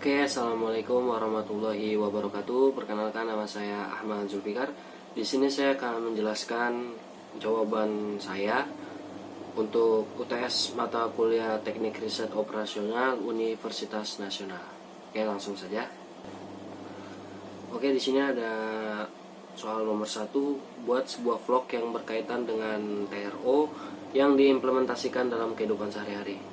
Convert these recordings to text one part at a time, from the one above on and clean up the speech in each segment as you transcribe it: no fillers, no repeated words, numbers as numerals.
Oke, assalamualaikum warahmatullahi wabarakatuh. Perkenalkan, nama saya Ahmad Zulfikar. Di sini saya akan menjelaskan jawaban saya untuk UTS mata kuliah Teknik Riset Operasional Universitas Nasional. Oke, langsung saja. Oke, di sini ada soal nomor 1, buat sebuah vlog yang berkaitan dengan TRO yang diimplementasikan dalam kehidupan sehari-hari.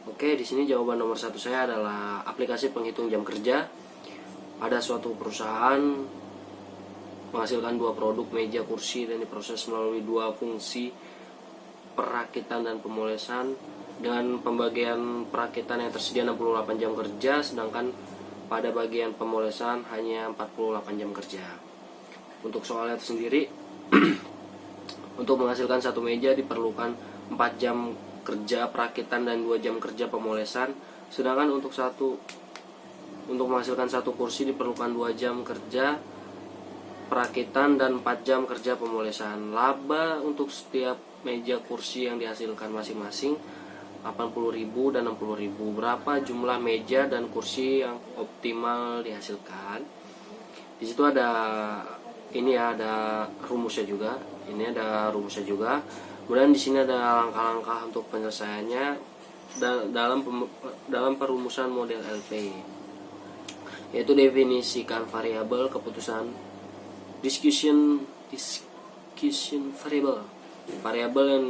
Oke, di sini jawaban nomor 1 saya adalah aplikasi penghitung jam kerja. Pada suatu perusahaan menghasilkan 2 produk meja kursi dan diproses melalui 2 fungsi perakitan dan pemolesan dengan pembagian perakitan yang tersedia 68 jam kerja, sedangkan pada bagian pemolesan hanya 48 jam kerja. Untuk soalnya sendiri untuk menghasilkan satu meja diperlukan 4 jam kerja perakitan dan 2 jam kerja pemolesan, sedangkan untuk menghasilkan satu kursi diperlukan 2 jam kerja perakitan dan 4 jam kerja pemolesan. Laba untuk setiap meja kursi yang dihasilkan masing-masing 80.000 dan 60.000. Berapa jumlah meja dan kursi yang optimal dihasilkan? Di situ ada rumusnya juga. Ini ada rumusnya juga. Kemudian di sini ada langkah-langkah untuk penyelesaiannya dalam perumusan model LP, yaitu definisikan variabel keputusan, discussion variable, variabel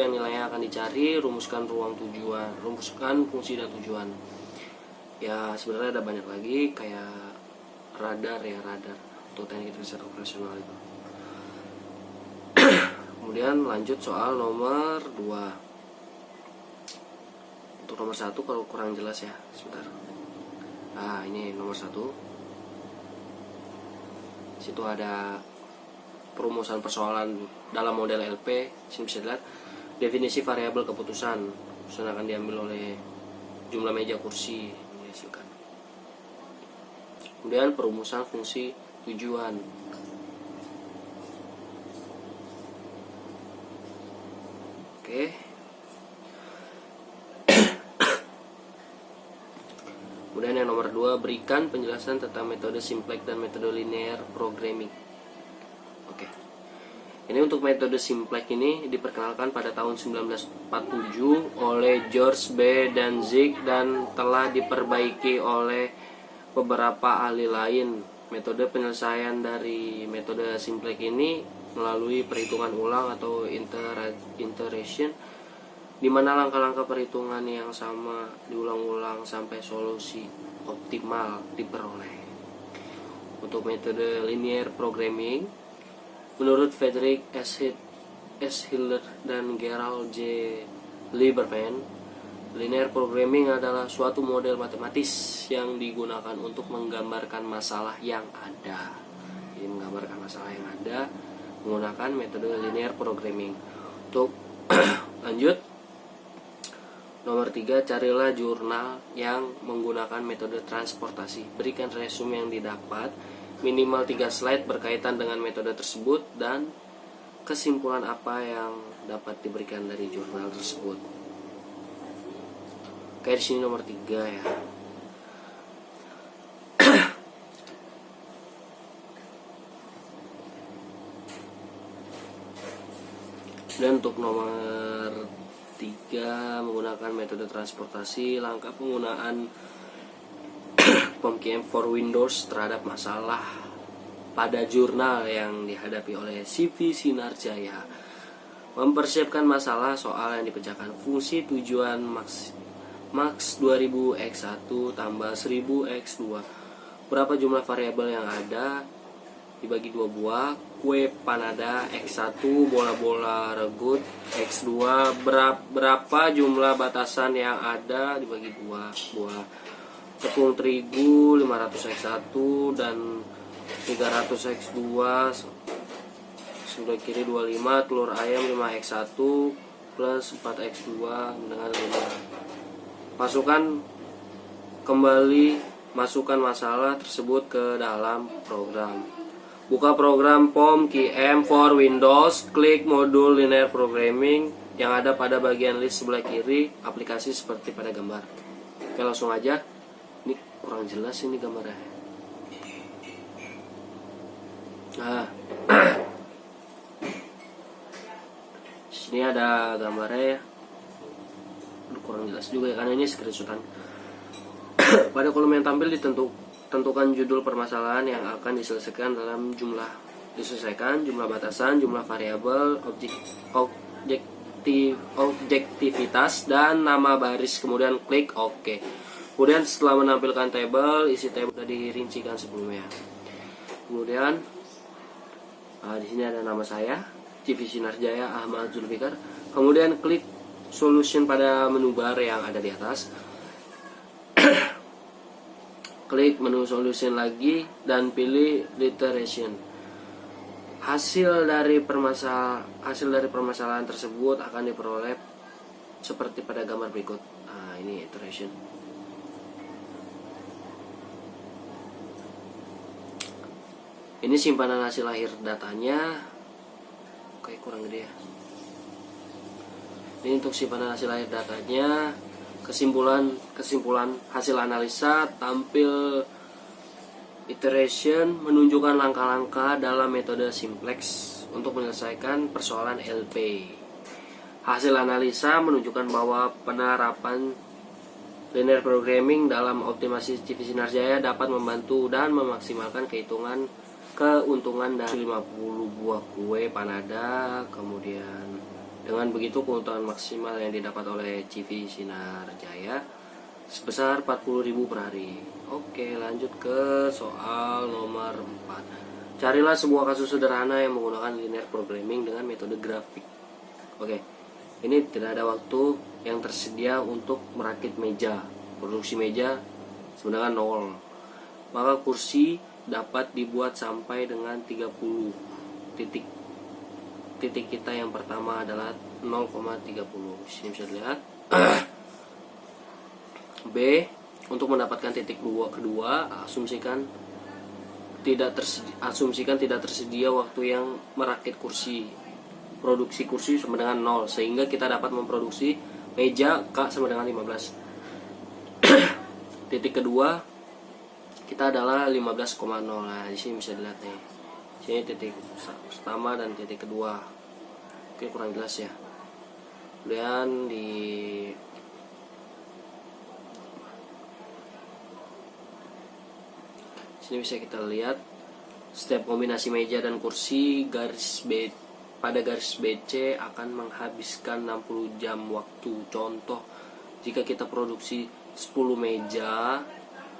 yang nilainya akan dicari, rumuskan ruang tujuan, rumuskan fungsi dan tujuan. Ya, sebenarnya ada banyak lagi kayak radar untuk teknik riset operasional itu. Kemudian lanjut soal nomor 2. Untuk nomor 1 kalau kurang jelas ya, sebentar. Ini nomor 1. Situ ada perumusan persoalan dalam model LP. Sini bisa dilihat definisi variabel keputusan, akan diambil oleh jumlah meja kursi yang dihasilkan. Kemudian perumusan fungsi tujuan. Oke. Kemudian yang nomor 2, berikan penjelasan tentang metode simplex dan metode linear programming. Oke. Ini untuk metode simplex ini diperkenalkan pada tahun 1947 oleh George B. Danzig dan telah diperbaiki oleh beberapa ahli lain. Metode penyelesaian dari metode simplex ini melalui perhitungan ulang atau iteration, di mana langkah-langkah perhitungan yang sama diulang-ulang sampai solusi optimal diperoleh. Untuk metode linear programming, menurut Frederick S. Hiller dan Gerald J. Lieberman, linear programming adalah suatu model matematis yang digunakan untuk menggambarkan masalah yang ada. Jadi menggambarkan masalah yang ada menggunakan metode linear programming. Untuk lanjut nomor 3, carilah jurnal yang menggunakan metode transportasi. Berikan resume yang didapat, minimal 3 slide berkaitan dengan metode tersebut, dan kesimpulan apa yang dapat diberikan dari jurnal tersebut. Kayak di sini nomor 3 ya. Dan untuk nomor 3, menggunakan metode transportasi, langkah penggunaan POM-QM for Windows terhadap masalah pada jurnal yang dihadapi oleh CV Sinarjaya. Mempersiapkan masalah soal yang dipecahkan. Fungsi tujuan max 2000 x1 tambah 1000 x2. Berapa jumlah variabel yang ada? Dibagi 2 buah. Kue panada x1, bola-bola regut x2. Berapa jumlah batasan yang ada? Dibagi 2 buah. Tepung terigu 500 x1 dan 300 x2. Sebelah kiri 25. Telur ayam 5 x1 plus 4 x2 dengan 5. Masukkan masalah tersebut ke dalam program. Buka program POM-QM for Windows, klik modul linear programming yang ada pada bagian list sebelah kiri aplikasi seperti pada gambar. Oke, langsung aja. Ini kurang jelas ini gambarnya. Nah, sini ada gambarnya ya. Kurang jelas juga ya, karena ini screenshotan. Pada kolom yang tampil tentukan judul permasalahan yang akan diselesaikan dalam jumlah batasan, jumlah variabel, objektivitas, dan nama baris. Kemudian klik OK. Kemudian setelah menampilkan tabel, isi tabel sudah dirincikan sebelumnya. Kemudian di sini ada nama saya, CV Sinarjaya Ahmad Zulfikar. Kemudian klik solution pada menu bar yang ada di atas. Klik menu solution lagi dan pilih iteration. Hasil dari permasalahan tersebut akan diperoleh seperti pada gambar berikut. Nah, ini iteration. Ini simpanan hasil akhir datanya. Oke, kurang gede ya. Ini untuk simpanan hasil akhir datanya. Kesimpulan hasil analisa tampil iteration menunjukkan langkah-langkah dalam metode simplex untuk menyelesaikan persoalan LP. Hasil analisa menunjukkan bahwa penerapan linear programming dalam optimasi CV Sinarjaya dapat membantu dan memaksimalkan keuntungan dari 50 buah kue panada. Kemudian dengan begitu keuntungan maksimal yang didapat oleh CV Sinarjaya sebesar 40.000 per hari. Oke, lanjut ke soal nomor 4. Carilah sebuah kasus sederhana yang menggunakan linear programming dengan metode grafik. Oke, ini tidak ada waktu yang tersedia untuk merakit meja. Produksi meja sebenarnya 0. Maka kursi dapat dibuat sampai dengan 30 titik. Titik kita yang pertama adalah 0,30. Sini bisa dilihat. B, untuk mendapatkan titik kedua, asumsikan tidak tersedia waktu yang merakit kursi. Produksi kursi sama dengan 0, sehingga kita dapat memproduksi meja K sama dengan 15. Titik kedua kita adalah 15,0. Nah, di sini bisa dilihat nih. Sini titik pertama dan titik kedua. Oke, kurang jelas ya. Kemudian di sini bisa kita lihat setiap kombinasi meja dan kursi pada garis BC akan menghabiskan 60 jam waktu. Contoh, jika kita produksi 10 meja,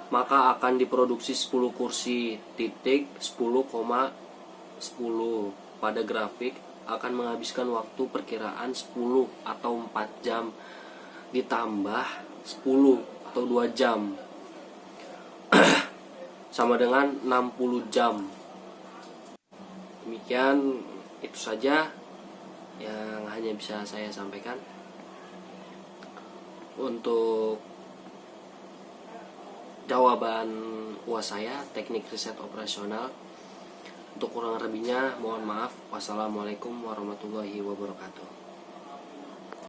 maka akan diproduksi 10 kursi. Titik 10,10 pada grafik akan menghabiskan waktu perkiraan 10 atau 4 jam ditambah 10 atau 2 jam sama dengan 60 jam. Demikian itu saja yang hanya bisa saya sampaikan untuk jawaban UAS saya, teknik riset operasional. Untuk kurang lebihnya mohon maaf. Wassalamualaikum warahmatullahi wabarakatuh.